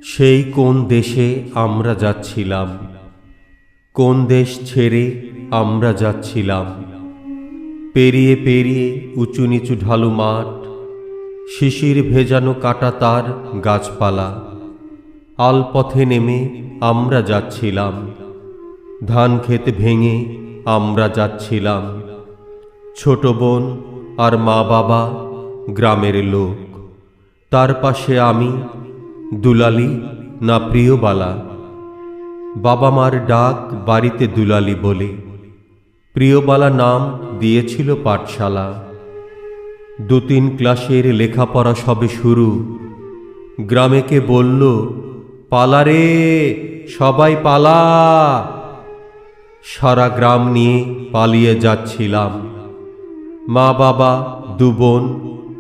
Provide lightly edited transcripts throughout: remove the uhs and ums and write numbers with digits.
সেই কোন দেশে আমরা যাচ্ছিলাম, কোন দেশ ছেড়ে আমরা যাচ্ছিলাম। পেরিয়ে পেরিয়ে উঁচু নিচু ঢালু মাঠ, শিশির ভেজানো কাঁটাতার গাছপালা। আলপথে নেমে আমরা যাচ্ছিলাম, ধান ক্ষেত ভেঙে আমরা যাচ্ছিলাম। ছোট বোন আর মা বাবা গ্রামের লোক, তার পাশে আমি, দুলালি না প্রিয়বালা। বাবা মার ডাক বাড়িতে দুলালি বলে, প্রিয়বালা নাম দিয়েছিল পাঠশালা। ২-৩ ক্লাসের লেখাপড়া সবে শুরু, গ্রামেকে বলল, পালা রে সবাই পালা। সারা গ্রাম নিয়ে পালিয়ে যাচ্ছিলাম, মা বাবা ২ বোন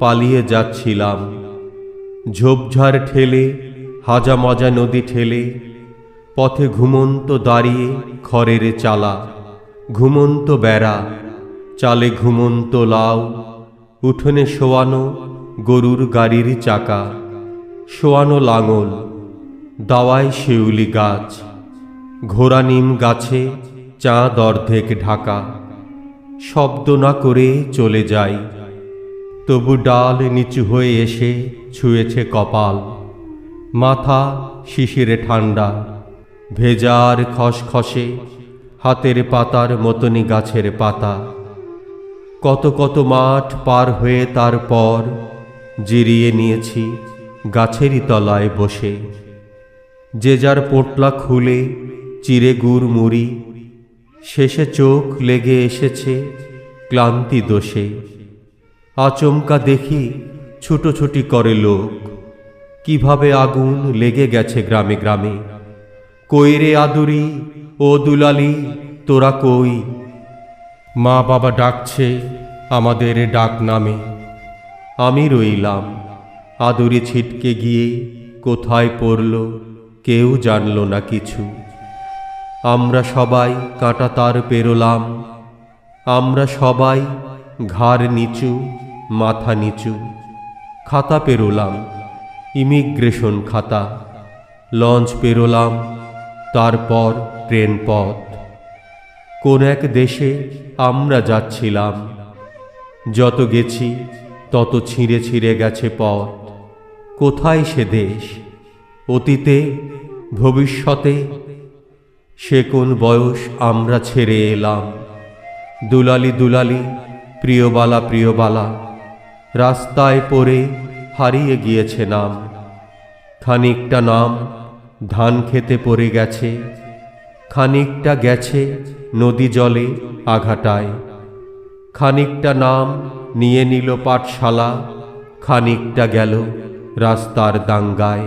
পালিয়ে যাচ্ছিলাম। ঝোপঝাড় ঠেলে, হাজা মজা নদী ঠেলে, পথে ঘুমন্ত দাঁড়িয়ে খড়ের চালা, ঘুমন্ত বেড়া, চালে ঘুমন্ত লাউ, উঠোনে শোয়ানো গরুর গাড়ির চাকা, শোয়ানো লাঙল, দাওয়ায় শিউলি গাছ, ঘোড়া নিম গাছে চাঁদ অর্ধেক ঢাকা। শব্দ না করে চলে যাই, তবু ডাল নিচু হয়ে এসে ছুঁয়েছে কপাল। মাথা শিশিরে ঠান্ডা, ভেজার খসখসে হাতের পাতার মতনি গাছের পাতা। কত কত মাঠ পার হয়ে তারপর জিরিয়ে নিয়েছি গাছেরই তলায় বসে। যে যার পোটলা খুলে চিড়ে গুড় মুড়ি, শেষে চোখ লেগে এসেছে ক্লান্তি দোষে। আচমকা দেখি ছুটোছুটি করে লোক, কিভাবে আগুন লেগে গেছে গ্রামে গ্রামে। কই রে আদুরি ও দুলালি তোরা কই? মা বাবা ডাকছে আমাদের ডাক নামে। আমি রইলাম, আদুরি ছিটকে গিয়ে কোথায় পড়ল কেউ জানল না কিছু। আমরা সবাই কাঁটাতার পেরোলাম, আমরা সবাই ঘাড় নিচু মাথা নিচু। খাতা পেরোলাম, ইমিগ্রেশন খাতা। লঞ্চ পেরোলাম, তারপর ট্রেন পথ। কোন এক দেশে আমরা যাচ্ছিলাম, যত গেছি তত ছিঁড়ে ছিঁড়ে গেছে পথ। কোথায় সে দেশ? অতীতে, ভবিষ্যতে? সে কোন বয়স আমরা ছেড়ে এলাম? দুলালি দুলালি, প্রিয়বালা প্রিয়বালা, রাস্তায় পড়ে হারিয়ে গিয়েছে নাম। খানিকটা নাম ধান খেতে পড়ে গেছে, খানিকটা গেছে নদী জলে আঘাটায়। খানিকটা নাম নিয়ে নিল পাঠশালা, খানিকটা গেল রাস্তার দাঙ্গায়।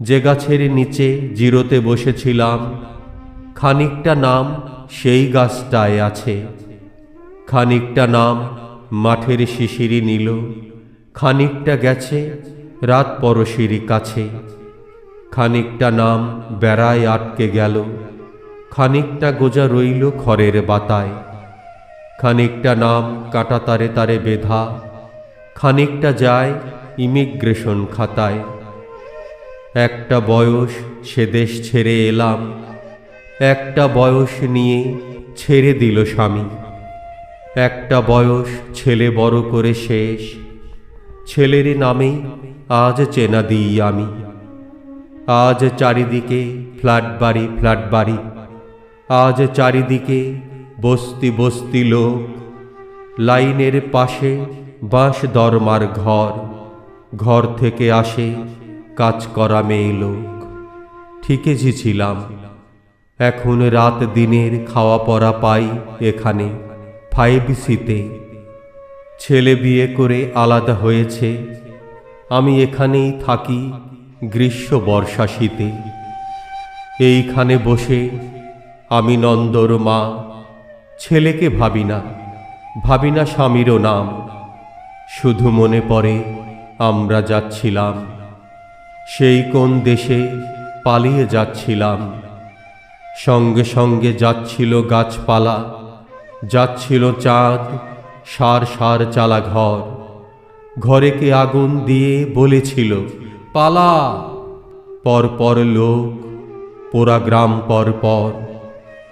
যে গাছের নিচে জিরোতে বসেছিলাম, খানিকটা নাম সেই গাছটায় আছে। খানিকটা নাম মাঠের শিশিরি নিল, খানিকটা গেছে রাত পরশিরি কাছে। খানিকটা নাম বেড়ায় আটকে গেল, খানিকটা গোজা রইল খড়ের বাতায়। খানিকটা নাম কাঁটা তারে তারে বেধা, খানিকটা যায় ইমিগ্রেশন খাতায়। একটা বয়স সে দেশ ছেড়ে এলাম, একটা বয়স নিয়ে ছেড়ে দিল স্বামী। একটা বয়স ছেলে বড় করে শেষ, ছেলের নামে আজ চেনা দিই আমি। আজ চারিদিকে ফ্ল্যাট বাড়ি ফ্ল্যাট বাড়ি, আজ চারিদিকে বস্তি বস্তি লোক। লাইনের পাশে বাঁশ দরমার ঘর, ঘর থেকে আসে কাজ করা মেয়ে লোক। ঠিকই ছিলাম, এখন রাত দিনের খাওয়া পড়া পাই এখানে 5C-তে। ছেলে বিয়ে করে আলাদা হয়েছে, আমি এখানেই থাকি গ্রীষ্ম বর্ষা শীতে। এইখানে বসে আমি নন্দর মা, ছেলেকে ভাবি না, ভাবি না স্বামীরও নাম। শুধু মনে পড়ে আমরা যাচ্ছিলাম, সেই কোন দেশে পালিয়ে যাচ্ছিলাম। সঙ্গে সঙ্গে যাচ্ছিল গাছপালা, যাচ্ছিল চাঁদ, সার সার চালা ঘর। ঘরে কে আগুন দিয়ে বলেছিল, পালা। পর পর লোক, পোড়া গ্রাম পর পর,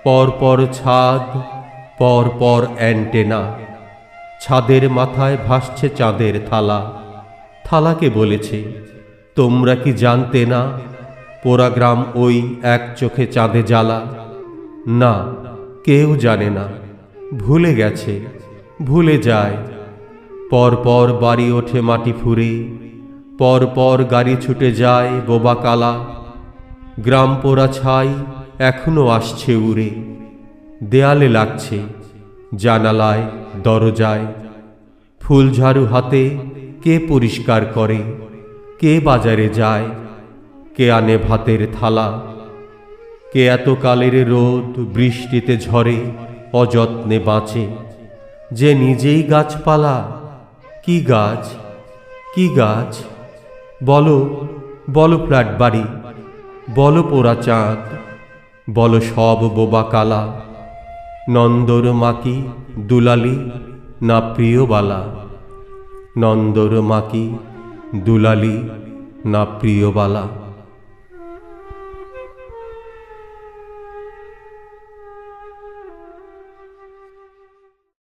পর পর ছাদ, পর পর অ্যান্টেনা। ছাদের মাথায় ভাসছে চাঁদের থালা। থালাকে বলেছে, তোমরা কি জানতে না পোড়া গ্রাম ওই এক চোখে চাঁদে জ্বালা? না, কেউ জানে না, ভুলে গেছে, ভুলে যায়। পর পর বাড়ি ওঠে মাটি ফুঁড়ে, পর পর গাড়ি ছুটে যায় বোবা কালা। গ্রাম পোড়া ছাই এখনো আসছে উড়ে, দেয়ালে লাগছে, জানালায়, দরজায়। ফুলঝাড়ু হাতে কে পরিষ্কার করে, কে বাজারে যায়, কে আনে ভাতের থালা? কে এত কালের রোদ বৃষ্টিতে ঝরে অযত্নে বাঁচে, যে নিজেই গাছপালা? কি গাছ, কি গাছ? বলো, বলো ফ্ল্যাট বাড়ি, বলো পোড়া চাঁদ, বলো সব বোবা কালা। নন্দর মাকি দুলালি না প্রিয়বালা? নন্দর মাকি দুলালি না প্রিয়বালা?